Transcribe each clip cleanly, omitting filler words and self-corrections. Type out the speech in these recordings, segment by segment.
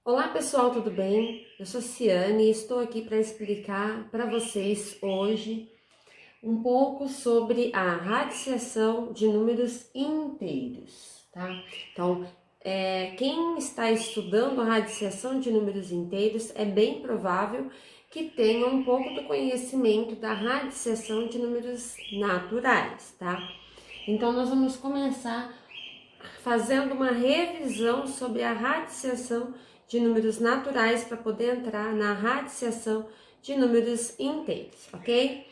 Olá pessoal, tudo bem? Eu sou Ciane e estou aqui para explicar para vocês hoje um pouco sobre a radiciação de números inteiros, tá? Então, quem está estudando a radiciação de números inteiros é bem provável que tenha um pouco do conhecimento da radiciação de números naturais, tá? Então, nós vamos começar fazendo uma revisão sobre a radiciação de números naturais para poder entrar na radiciação de números inteiros, ok?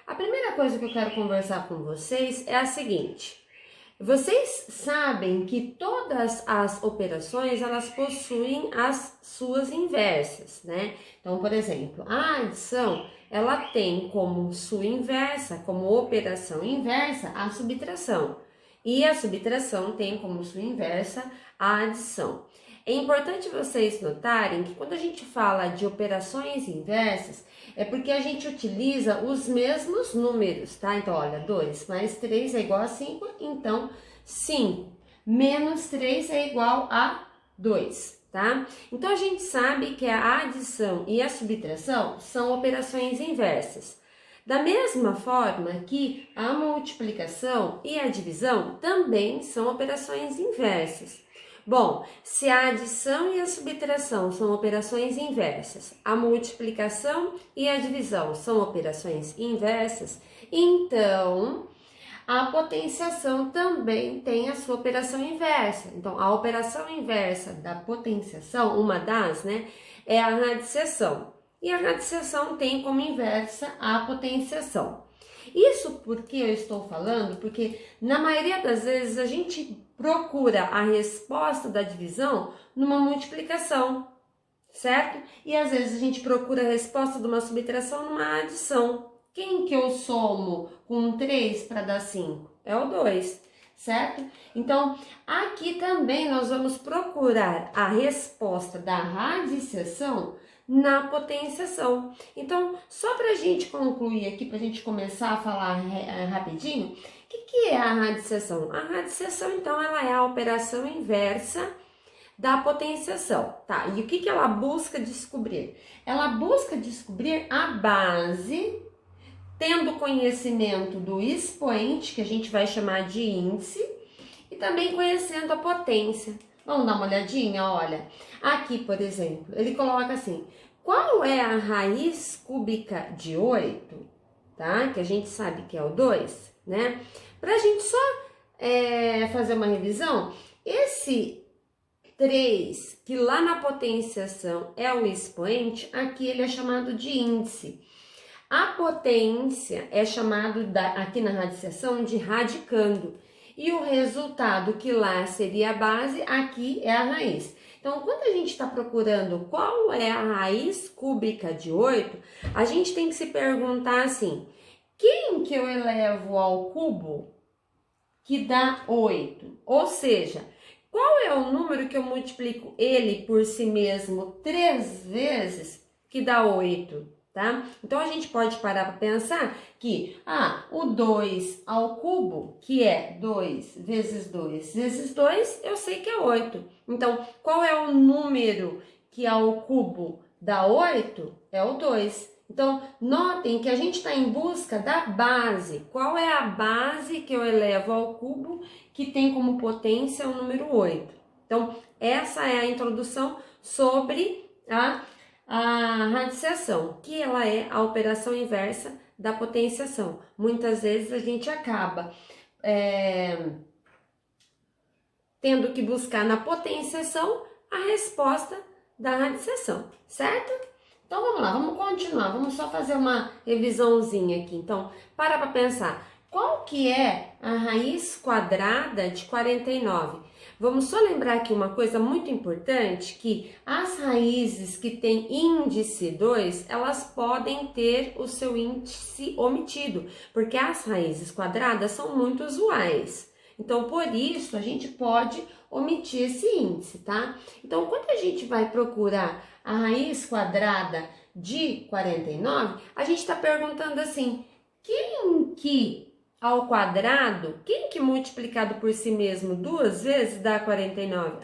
A primeira coisa que eu quero conversar com vocês é a seguinte: vocês sabem que todas as operações elas possuem as suas inversas, né? Então, por exemplo, a adição ela tem como sua inversa, como operação inversa, a subtração. E a subtração tem como sua inversa a adição. É importante vocês notarem que quando a gente fala de operações inversas, é porque a gente utiliza os mesmos números, tá? Então, olha, 2 mais 3 é igual a 5, então 5 menos 3 é igual a 2, tá? Então, a gente sabe que a adição e a subtração são operações inversas. Da mesma forma que a multiplicação e a divisão também são operações inversas. Bom, se a adição e a subtração são operações inversas, a multiplicação e a divisão são operações inversas, então a potenciação também tem a sua operação inversa. Então, a operação inversa da potenciação, uma das, né, é a radiciação. E a radiciação tem como inversa a potenciação. Isso porque eu estou falando, porque na maioria das vezes a gente procura a resposta da divisão numa multiplicação, certo? E às vezes a gente procura a resposta de uma subtração numa adição. Quem que eu somo com 3 para dar 5? É o 2, certo? Então, aqui também nós vamos procurar a resposta da radiciação na potenciação. Então, só para a gente concluir aqui, para a gente começar a falar rapidinho, o que é a radiciação? A radiciação, então, ela é a operação inversa da potenciação, tá? E o que ela busca descobrir? Ela busca descobrir a base, tendo conhecimento do expoente, que a gente vai chamar de índice, e também conhecendo a potência. Vamos dar uma olhadinha? Olha, aqui, por exemplo, ele coloca assim: qual é a raiz cúbica de 8? Tá? Que a gente sabe que é o 2, né? Pra gente só fazer uma revisão, esse 3, que lá na potenciação é o expoente, aqui ele é chamado de índice. A potência é chamado, aqui na radiciação, de radicando. E o resultado, que lá seria a base, aqui é a raiz. Então, quando a gente está procurando qual é a raiz cúbica de 8, a gente tem que se perguntar assim: quem que eu elevo ao cubo que dá 8? Ou seja, qual é o número que eu multiplico ele por si mesmo 3 vezes que dá 8? Tá? Então, a gente pode parar para pensar que, o 2 ao cubo, que é 2 vezes 2 vezes 2, eu sei que é 8. Então, qual é o número que ao cubo dá 8? É o 2. Então, notem que a gente está em busca da base. Qual é a base que eu elevo ao cubo que tem como potência o número 8? Então, essa é a introdução sobre a radiciação, que ela é a operação inversa da potenciação. Muitas vezes a gente acaba tendo que buscar na potenciação a resposta da radiciação, certo? Então vamos lá, vamos continuar, vamos só fazer uma revisãozinha aqui. Então, para pensar, qual que é a raiz quadrada de 49? Vamos só lembrar aqui uma coisa muito importante, que as raízes que têm índice 2, elas podem ter o seu índice omitido, porque as raízes quadradas são muito usuais. Então, por isso, a gente pode omitir esse índice, tá? Então, quando a gente vai procurar a raiz quadrada de 49, a gente está perguntando assim: quem que ao quadrado, quem que multiplicado por si mesmo 2 vezes dá 49?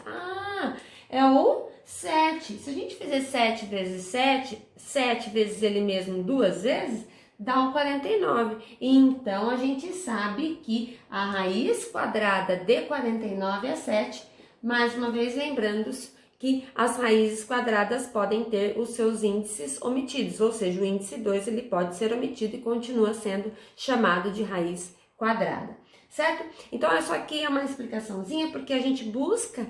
É o 7. Se a gente fizer 7 vezes 7, 7 vezes ele mesmo 2 vezes, dá um 49. Então, a gente sabe que a raiz quadrada de 49 é 7. Mais uma vez, lembrando que as raízes quadradas podem ter os seus índices omitidos, ou seja, o índice 2 ele pode ser omitido e continua sendo chamado de raiz quadrada, certo? Então, isso aqui é uma explicaçãozinha porque a gente busca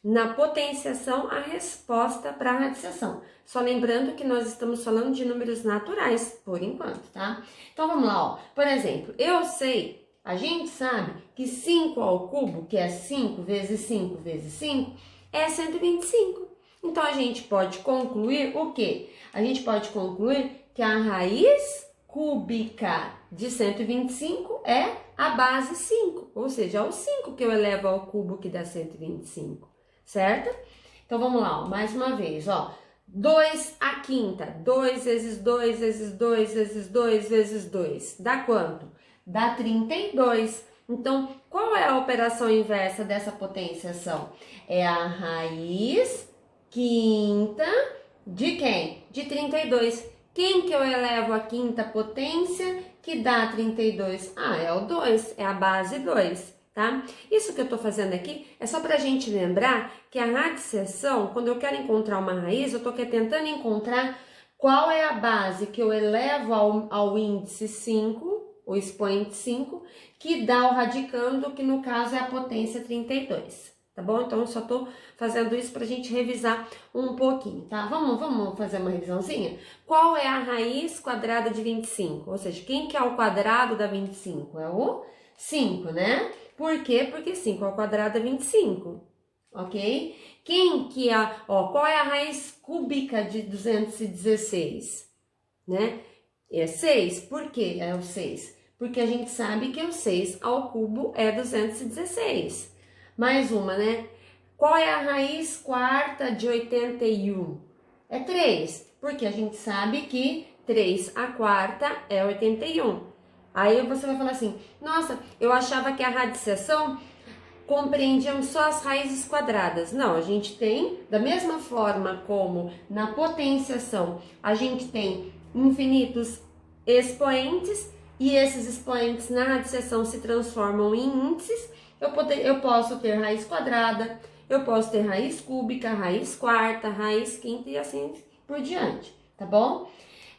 na potenciação a resposta para a radiciação. Só lembrando que nós estamos falando de números naturais, por enquanto, tá? Então, vamos lá, ó. Por exemplo, a gente sabe que 5 ao cubo, que é 5 vezes 5 vezes 5, é 125. Então, a gente pode concluir o quê? A gente pode concluir que a raiz cúbica de 125 é a base 5, ou seja, é o 5 que eu elevo ao cubo que dá 125, certo? Então, vamos lá, ó, mais uma vez, ó. 2 à quinta, 2 vezes 2 vezes 2 vezes 2 vezes 2, dá quanto? Dá 32. Então, qual é a operação inversa dessa potenciação? É a raiz quinta de quem? De 32. Quem que eu elevo à quinta potência que dá 32? Ah, é o 2, é a base 2, tá? Isso que eu tô fazendo aqui é só pra gente lembrar que a radiciação, quando eu quero encontrar uma raiz, eu tô tentando encontrar qual é a base que eu elevo ao índice 5, o expoente 5, que dá o radicando, que no caso é a potência 32, tá bom? Então, eu só tô fazendo isso pra gente revisar um pouquinho, tá? Vamos fazer uma revisãozinha? Qual é a raiz quadrada de 25? Ou seja, quem que é o quadrado da 25? É o 5, né? Por quê? Porque 5 ao quadrado é 25, ok? Qual é a raiz cúbica de 216, né? É 6. Por que é o 6? Porque a gente sabe que o 6 ao cubo é 216. Mais uma, né? Qual é a raiz quarta de 81? É 3. Porque a gente sabe que 3 a quarta é 81. Aí você vai falar assim, nossa, eu achava que a radiciação compreendiam só as raízes quadradas. Não, a gente tem, da mesma forma como na potenciação, a gente tem infinitos expoentes e esses expoentes na radiciação se transformam em índices. Eu posso ter raiz quadrada, eu posso ter raiz cúbica, raiz quarta, raiz quinta e assim por diante, tá bom?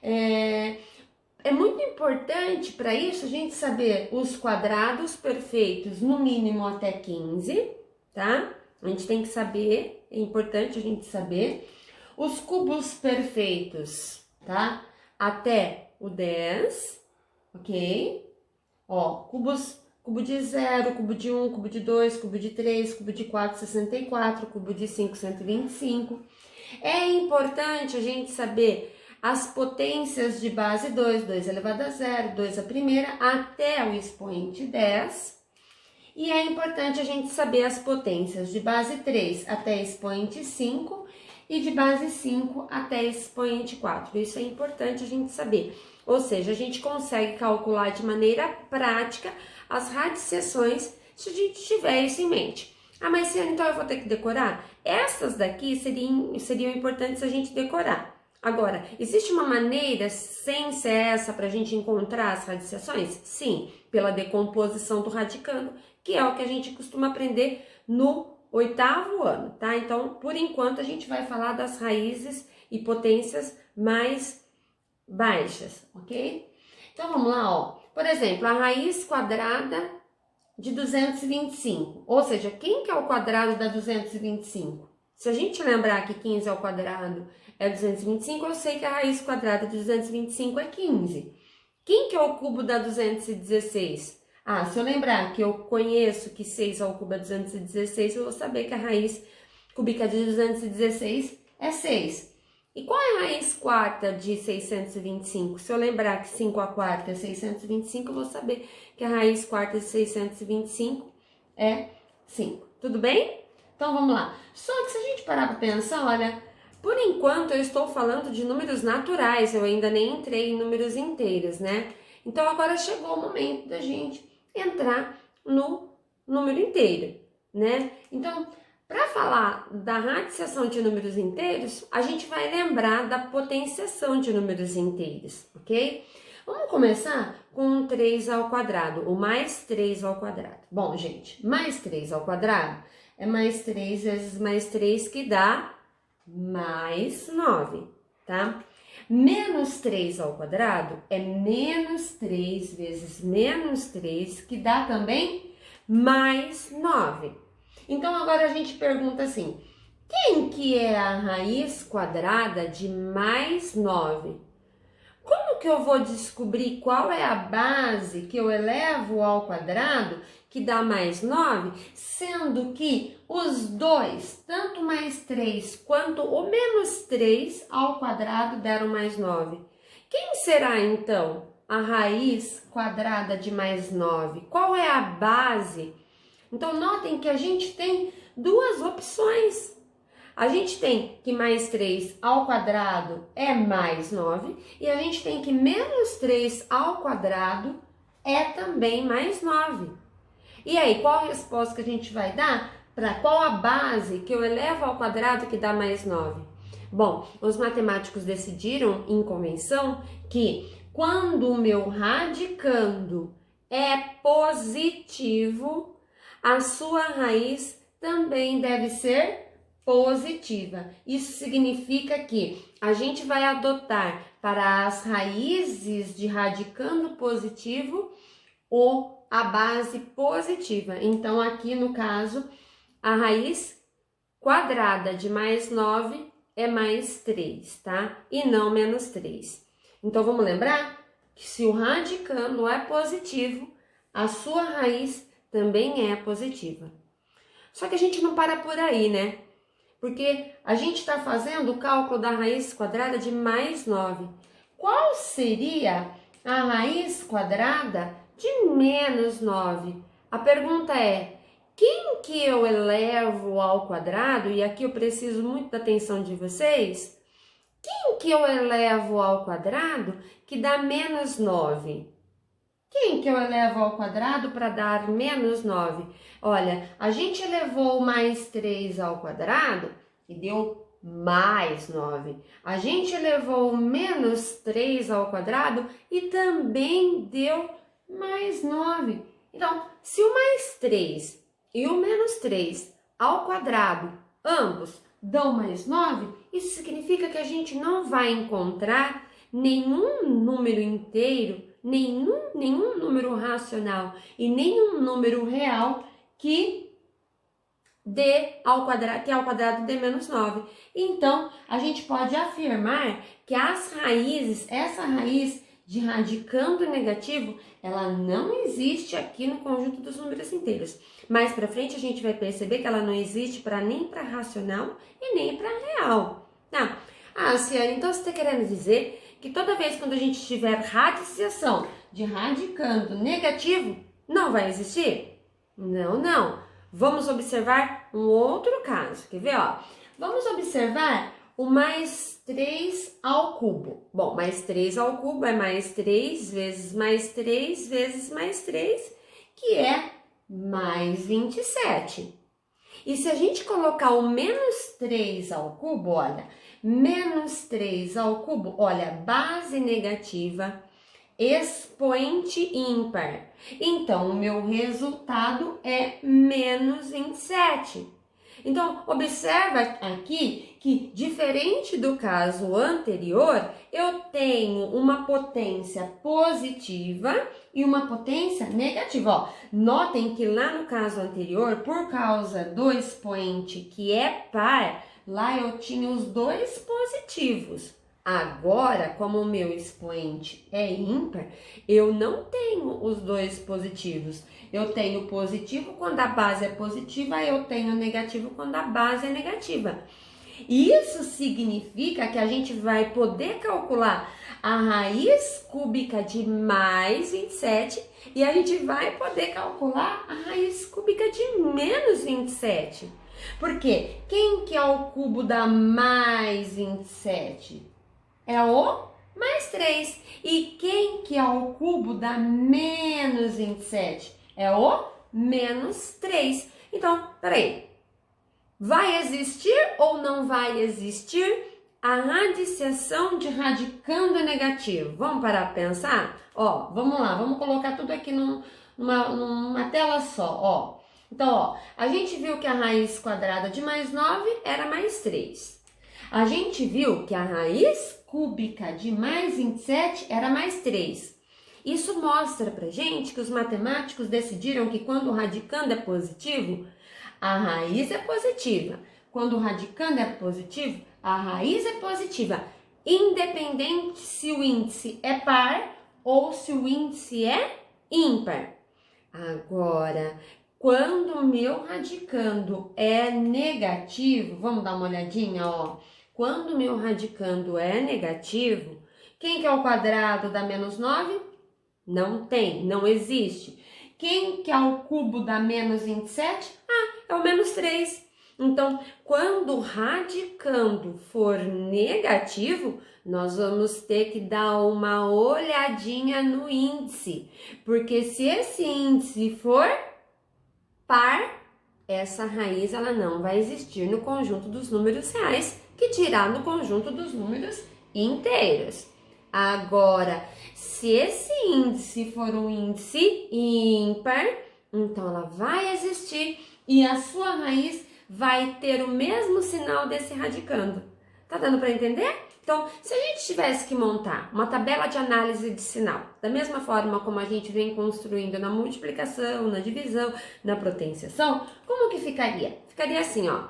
É muito importante para isso a gente saber os quadrados perfeitos, no mínimo até 15, tá? A gente tem que saber, é importante a gente saber. Os cubos perfeitos, tá? Até o 10, ok? Ó, cubo de 0, cubo de 1, cubo de 2, cubo de 3, cubo de 4, 64, cubo de 5, 125. É importante a gente saber as potências de base 2, 2 elevado a 0, 2 a primeira, até o expoente 10. E é importante a gente saber as potências de base 3 até expoente 5 e de base 5 até expoente 4. Isso é importante a gente saber. Ou seja, a gente consegue calcular de maneira prática as radiciações se a gente tiver isso em mente. Ah, mas então eu vou ter que decorar? Essas daqui seriam importantes a gente decorar. Agora, existe uma maneira sem ser essa para a gente encontrar as radiciações? Sim, pela decomposição do radicando, que é o que a gente costuma aprender no 8º ano, tá? Então, por enquanto, a gente vai falar das raízes e potências mais baixas, ok? Então, vamos lá, ó. Por exemplo, a raiz quadrada de 225, ou seja, quem que é o quadrado da 225? Se a gente lembrar que 15 ao quadrado é 225, eu sei que a raiz quadrada de 225 é 15. Quem que é o cubo da 216? Ah, se eu lembrar que eu conheço que 6 ao cubo é 216, eu vou saber que a raiz cúbica de 216 é 6. E qual é a raiz quarta de 625? Se eu lembrar que 5 a quarta é 625, eu vou saber que a raiz quarta de 625 é 5. Tudo bem? Então, vamos lá. Só que se a gente parar para pensar, olha, por enquanto eu estou falando de números naturais, eu ainda nem entrei em números inteiros, né? Então, agora chegou o momento da gente entrar no número inteiro, né? Então, Para falar da radiciação de números inteiros, a gente vai lembrar da potenciação de números inteiros, ok? Vamos começar com 3 ao quadrado, o mais 3 ao quadrado. Bom, gente, mais 3 ao quadrado é mais 3 vezes mais 3, que dá mais 9, tá? Menos 3 ao quadrado é menos 3 vezes menos 3, que dá também mais 9. Então, agora a gente pergunta assim, quem que é a raiz quadrada de mais 9? Como que eu vou descobrir qual é a base que eu elevo ao quadrado que dá mais 9, sendo que os dois, tanto mais 3 quanto o menos 3 ao quadrado deram mais 9? Quem será então a raiz quadrada de mais 9? Qual é a base? Então, notem que a gente tem duas opções. A gente tem que mais 3 ao quadrado é mais 9 e a gente tem que menos 3 ao quadrado é também mais 9. E aí, qual a resposta que a gente vai dar para qual a base que eu elevo ao quadrado que dá mais 9? Bom, os matemáticos decidiram em convenção que quando o meu radicando é positivo, a sua raiz também deve ser positiva. Isso significa que a gente vai adotar para as raízes de radicando positivo a base positiva. Então, aqui no caso, a raiz quadrada de mais 9 é mais 3, tá? E não menos 3. Então, vamos lembrar que se o radicando é positivo, a sua raiz também é positiva. Só que a gente não para por aí, né? Porque a gente está fazendo o cálculo da raiz quadrada de mais 9. Qual seria a raiz quadrada de menos 9? A pergunta é, quem que eu elevo ao quadrado? E aqui eu preciso muito da atenção de vocês. Quem que eu elevo ao quadrado que dá menos 9? Quem que eu elevo ao quadrado para dar menos 9? Olha, a gente elevou mais 3 ao quadrado e deu mais 9. A gente elevou menos 3 ao quadrado e também deu mais 9. Então, se o mais 3 e o menos 3 ao quadrado, ambos dão mais 9, isso significa que a gente não vai encontrar nenhum número inteiro, nenhum número racional e nenhum número real que ao quadrado dê menos 9. Então, a gente pode afirmar que essa raiz de radicando negativo, ela não existe aqui no conjunto dos números inteiros. Mais para frente, a gente vai perceber que ela não existe nem para racional e nem para real. Tá? Ciane, então você está querendo dizer que toda vez quando a gente tiver radiciação de radicando negativo, não vai existir? Não. Vamos observar um outro caso. Quer ver? Ó? Vamos observar o mais 3 ao cubo. Bom, mais 3 ao cubo é mais 3 vezes mais 3 vezes mais 3, que é mais 27. E se a gente colocar o menos 3 ao cubo, olha, menos 3 ao cubo, olha, base negativa, expoente ímpar. Então, o meu resultado é menos 27. Então, observa aqui que, diferente do caso anterior, eu tenho uma potência positiva e uma potência negativa. Ó, notem que lá no caso anterior, por causa do expoente que é par, lá eu tinha os dois positivos. Agora, como o meu expoente é ímpar, eu não tenho os dois positivos. Eu tenho positivo quando a base é positiva, eu tenho negativo quando a base é negativa. Isso significa que a gente vai poder calcular a raiz cúbica de mais 27 e a gente vai poder calcular a raiz cúbica de menos 27. Por quê? Quem que é o cubo da mais 27? É o mais 3. E quem que é o cubo da menos 27? É o menos 3. Então, peraí. Vai existir ou não vai existir a radiciação de radicando negativo? Vamos parar para pensar? Ó, vamos lá, vamos colocar tudo aqui numa tela só, ó. Então, ó, a gente viu que a raiz quadrada de mais 9 era mais 3. A gente viu que a raiz cúbica de mais 27 era mais 3. Isso mostra pra gente que os matemáticos decidiram que quando o radicando é positivo, a raiz é positiva. Quando o radicando é positivo, a raiz é positiva, independente se o índice é par ou se o índice é ímpar. Agora, quando o meu radicando é negativo, vamos dar uma olhadinha, ó. Quando o meu radicando é negativo, quem que é o quadrado da menos 9? Não tem, não existe. Quem que é o cubo da menos 27? É o menos 3. Então, quando o radicando for negativo, nós vamos ter que dar uma olhadinha no índice. Porque se esse índice for par, essa raiz ela não vai existir no conjunto dos números reais, que dirá no conjunto dos números inteiros. Agora, se esse índice for um índice ímpar, então ela vai existir e a sua raiz vai ter o mesmo sinal desse radicando. Tá dando para entender? Então, se a gente tivesse que montar uma tabela de análise de sinal, da mesma forma como a gente vem construindo na multiplicação, na divisão, na potenciação, como que ficaria? Ficaria assim, ó.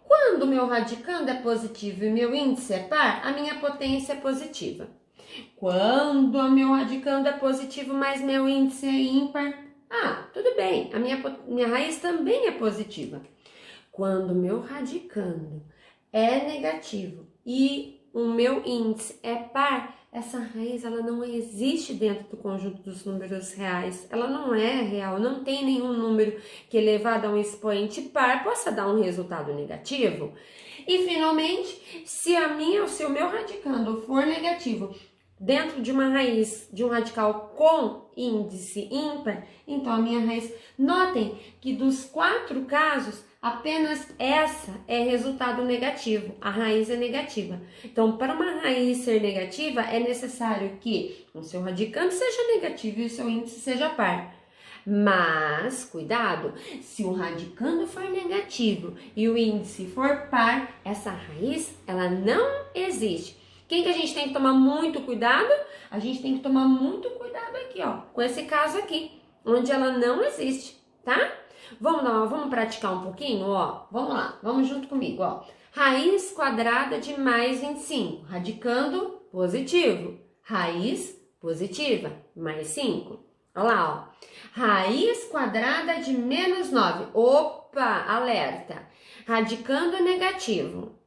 Quando o meu radicando é positivo e meu índice é par, a minha potência é positiva. Quando o meu radicando é positivo, mas meu índice é ímpar, tudo bem, a minha raiz também é positiva. Quando o meu radicando é negativo e o meu índice é par, essa raiz ela não existe dentro do conjunto dos números reais. Ela não é real, não tem nenhum número que elevado a um expoente par possa dar um resultado negativo. E finalmente, se o meu radicando for negativo dentro de uma raiz, de um radical com índice ímpar, então a minha raiz, notem que dos 4 casos, apenas essa é resultado negativo, a raiz é negativa. Então, para uma raiz ser negativa, é necessário que o seu radicando seja negativo e o seu índice seja par. Mas, cuidado, se o radicando for negativo e o índice for par, essa raiz, ela não existe. Quem que a gente tem que tomar muito cuidado? A gente tem que tomar muito cuidado aqui, ó, com esse caso aqui, onde ela não existe, tá? Vamos praticar um pouquinho, ó. Vamos lá, vamos junto comigo, ó. Raiz quadrada de mais 25, radicando positivo. Raiz positiva, mais 5. Olha lá, ó. Raiz quadrada de menos 9. Opa, alerta. Radicando negativo.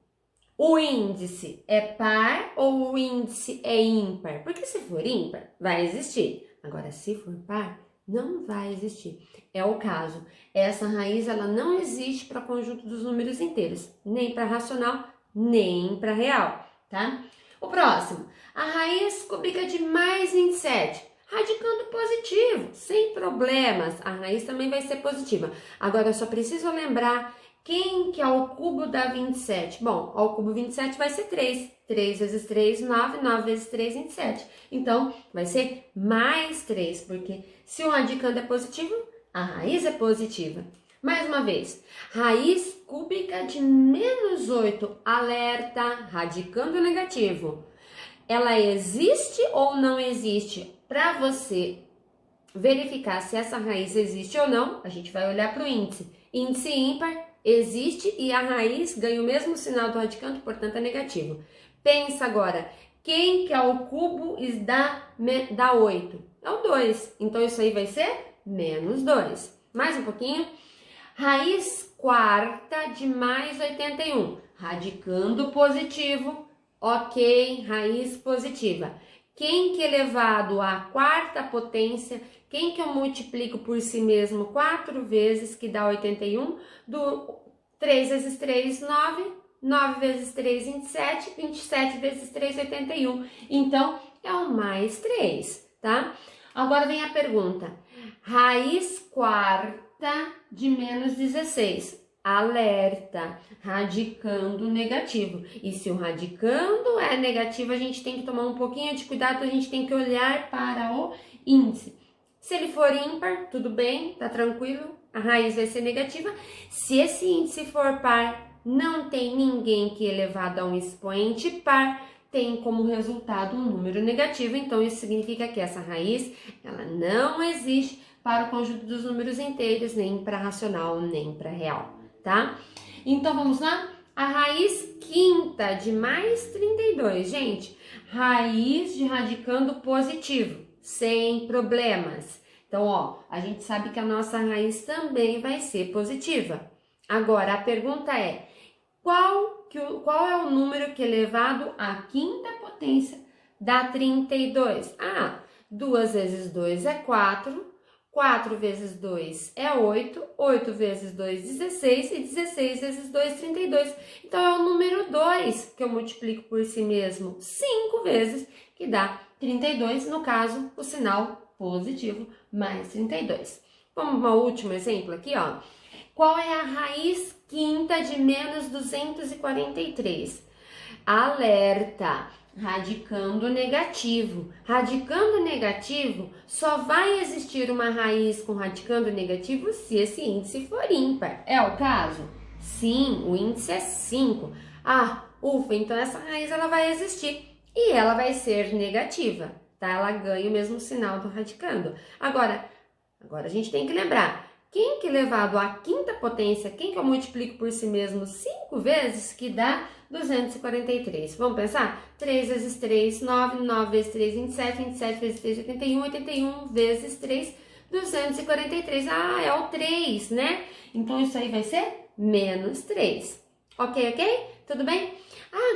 O índice é par ou o índice é ímpar? Porque se for ímpar, vai existir. Agora, se for par, não vai existir. É o caso. Essa raiz ela não existe para o conjunto dos números inteiros, nem para racional, nem para real, tá? O próximo, a raiz cúbica de mais 27. Radicando positivo, sem problemas. A raiz também vai ser positiva. Agora, eu só preciso lembrar quem que é o cubo da 27? Bom, o cubo 27 vai ser 3. 3 vezes 3, 9. 9 vezes 3, 27. Então, vai ser mais 3, porque se o radicando é positivo, a raiz é positiva. Mais uma vez, raiz cúbica de menos 8. Alerta, radicando negativo. Ela existe ou não existe? Para você verificar se essa raiz existe ou não, a gente vai olhar para o índice. Índice ímpar existe e a raiz ganha o mesmo sinal do radicando, portanto é negativo. Pensa agora, quem que é o cubo dá 8? É o 2, então isso aí vai ser menos 2. Mais um pouquinho. Raiz quarta de mais 81, radicando positivo, ok, raiz positiva. Quem que elevado à quarta potência, quem que eu multiplico por si mesmo 4 vezes, que dá 81, 3 vezes 3, 9, 9 vezes 3, 27, 27 vezes 3, 81. Então, é o mais 3, tá? Agora vem a pergunta, raiz quarta de menos 16. Alerta, radicando negativo. E se o radicando é negativo, a gente tem que tomar um pouquinho de cuidado, a gente tem que olhar para o índice. Se ele for ímpar, tudo bem, tá tranquilo, a raiz vai ser negativa. Se esse índice for par, não tem ninguém que elevado a um expoente par tem como resultado um número negativo, então isso significa que essa raiz, ela não existe para o conjunto dos números inteiros, nem para racional, nem para real, tá? Então vamos lá? A raiz quinta de mais 32, gente, raiz de radicando positivo, sem problemas. Então, ó, a gente sabe que a nossa raiz também vai ser positiva. Agora, a pergunta é, qual é o número que elevado à quinta potência dá 32? 2 vezes 2 é 4, 4 vezes 2 é 8, 8 vezes 2, 16 e 16 vezes 2, 32. Então, é o número 2 que eu multiplico por si mesmo 5 vezes, que dá 32, no caso, o sinal positivo, mais 32. Vamos para o último exemplo aqui, ó. Qual é a raiz quinta de menos 243? Alerta, radicando negativo. Radicando negativo, só vai existir uma raiz com radicando negativo se esse índice for ímpar. É o caso? Sim, o índice é 5. Ufa, então essa raiz ela vai existir e ela vai ser negativa, tá? Ela ganha o mesmo sinal do radicando. Agora a gente tem que lembrar, quem que elevado à quinta potência, quem que eu multiplico por si mesmo 5 vezes, que dá 243. Vamos pensar? 3 vezes 3, 9, 9 vezes 3, 27, 27 vezes 3, 81, 81 vezes 3, 243. É o 3, né? Então, isso aí vai ser menos 3. Ok? Tudo bem?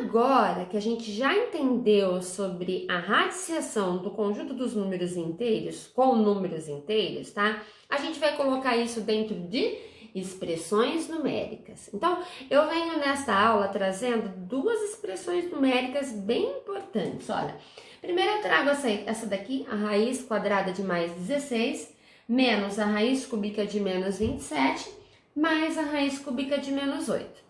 Agora que a gente já entendeu sobre a radiciação do conjunto dos números inteiros com números inteiros, tá? A gente vai colocar isso dentro de expressões numéricas. Então, eu venho nessa aula trazendo duas expressões numéricas bem importantes. Olha, primeiro eu trago essa daqui, a raiz quadrada de mais 16, menos a raiz cúbica de menos 27, mais a raiz cúbica de menos 8.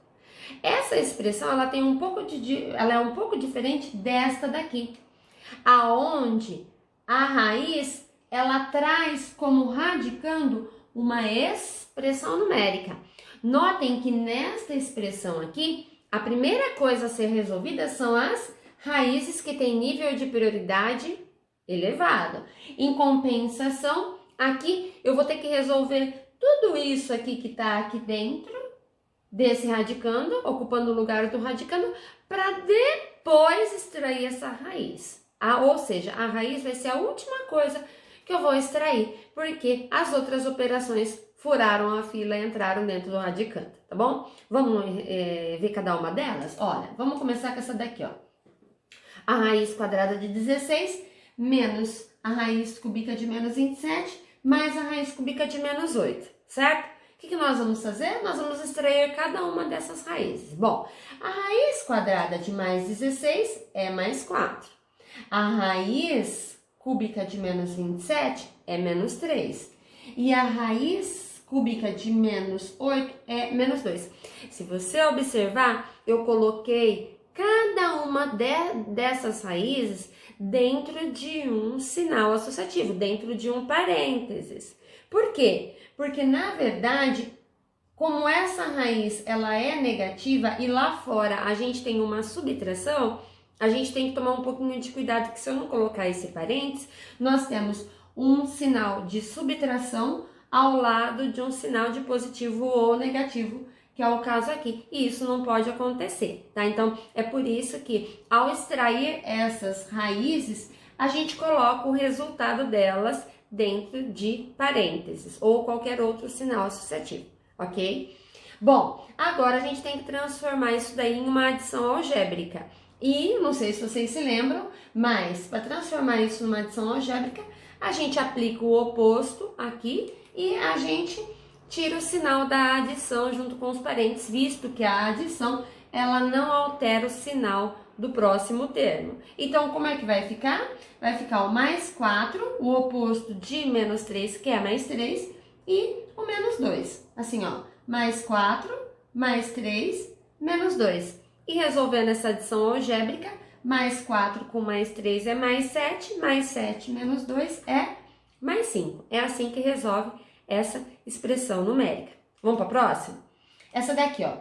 Essa expressão ela é um pouco diferente desta daqui, aonde a raiz ela traz como radicando uma expressão numérica. Notem que nesta expressão aqui, a primeira coisa a ser resolvida são as raízes que têm nível de prioridade elevado. Em compensação, aqui eu vou ter que resolver tudo isso aqui que está aqui dentro desse radicando, ocupando o lugar do radicando, para depois extrair essa raiz. Ou seja, a raiz vai ser a última coisa que eu vou extrair, porque as outras operações furaram a fila e entraram dentro do radicando, tá bom? Vamos ver cada uma delas? Olha, vamos começar com essa daqui, ó. A raiz quadrada de 16 menos a raiz cúbica de menos 27 mais a raiz cúbica de menos 8, certo? O que nós vamos fazer? Nós vamos extrair cada uma dessas raízes. Bom, a raiz quadrada de mais 16 é mais 4. A raiz cúbica de menos 27 é menos 3. E a raiz cúbica de menos 8 é menos 2. Se você observar, eu coloquei cada uma dessas raízes dentro de um sinal associativo, dentro de um parênteses. Por quê? Porque, na verdade, como essa raiz ela é negativa e lá fora a gente tem uma subtração, a gente tem que tomar um pouquinho de cuidado, que se eu não colocar esse parênteses, nós temos um sinal de subtração ao lado de um sinal de positivo ou negativo, que é o caso aqui, e isso não pode acontecer, tá? Então, é por isso que ao extrair essas raízes, a gente coloca o resultado delas dentro de parênteses ou qualquer outro sinal associativo, ok? Bom, agora a gente tem que transformar isso daí em uma adição algébrica. E, não sei se vocês se lembram, mas para transformar isso numa adição algébrica, a gente aplica o oposto aqui e a gente tira o sinal da adição junto com os parênteses, visto que a adição ela não altera o sinal do próximo termo. Então, como é que vai ficar? Vai ficar o mais 4, o oposto de menos 3, que é mais 3, e o menos 2. Assim, ó, mais 4 mais 3, menos 2. E resolvendo essa adição algébrica, mais 4 com mais 3 é mais 7 menos 2 é mais 5. É assim que resolve essa expressão numérica. Vamos para a próxima? Essa daqui, ó.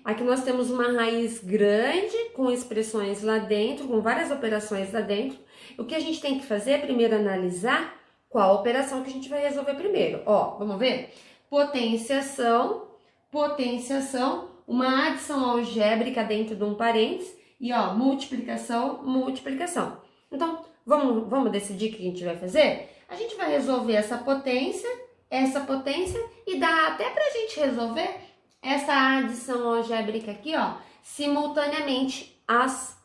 Aqui nós temos uma raiz grande com expressões lá dentro, com várias operações lá dentro. O que a gente tem que fazer é primeiro analisar qual operação que a gente vai resolver primeiro. Ó, vamos ver? Potenciação, uma adição algébrica dentro de um parênteses e, ó, multiplicação. Então, vamos decidir o que a gente vai fazer? A gente vai resolver essa potência e dá até pra gente resolver essa adição algébrica aqui, ó, simultaneamente as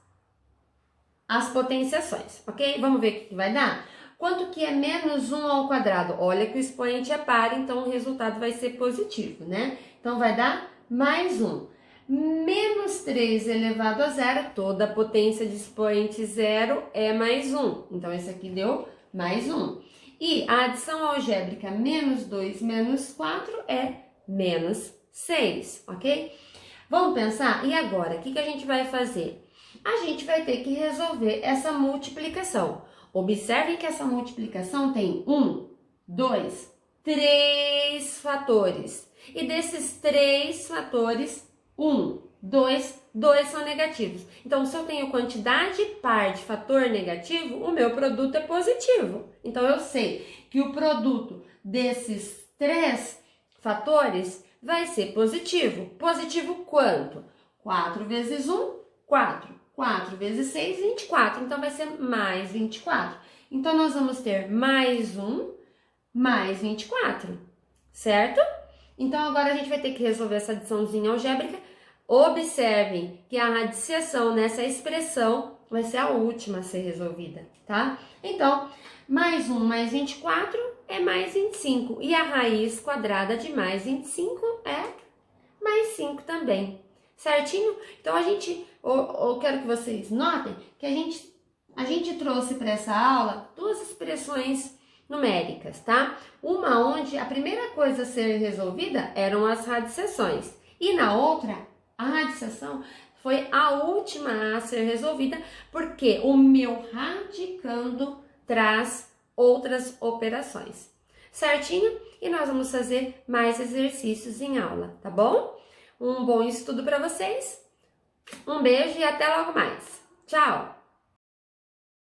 potenciações, ok? Vamos ver o que vai dar? Quanto que é menos 1 ao quadrado? Olha que o expoente é par, então o resultado vai ser positivo, né? Então, vai dar mais 1. Menos 3 elevado a zero, toda a potência de expoente zero é mais 1. Então, esse aqui deu mais 1. E a adição algébrica menos 2 menos 4 é menos 6, ok? Vamos pensar? E agora, o que a gente vai fazer? A gente vai ter que resolver essa multiplicação. Observem que essa multiplicação tem 1, 2, 3 fatores. E desses 3 fatores, 1, 2 são negativos. Então, se eu tenho quantidade par de fator negativo, o meu produto é positivo. Então, eu sei que o produto desses 3 fatores vai ser positivo. Positivo quanto? 4 vezes 1, 4. 4 vezes 6, 24. Então, vai ser mais 24. Então, nós vamos ter mais 1, mais 24, certo? Então, agora a gente vai ter que resolver essa adiçãozinha algébrica. Observem que a radiciação nessa expressão vai ser a última a ser resolvida, tá? Então, mais 1 mais 24 é mais 25. E a raiz quadrada de mais 25 é mais 5 também. Certinho? Então, eu quero que vocês notem que a gente trouxe para essa aula 2 expressões numéricas, tá? Uma onde a primeira coisa a ser resolvida eram as radiciações. E na outra, a radiciação foi a última a ser resolvida, porque o meu radicando traz outras operações. Certinho? E nós vamos fazer mais exercícios em aula, tá bom? Um bom estudo para vocês. Um beijo e até logo mais. Tchau!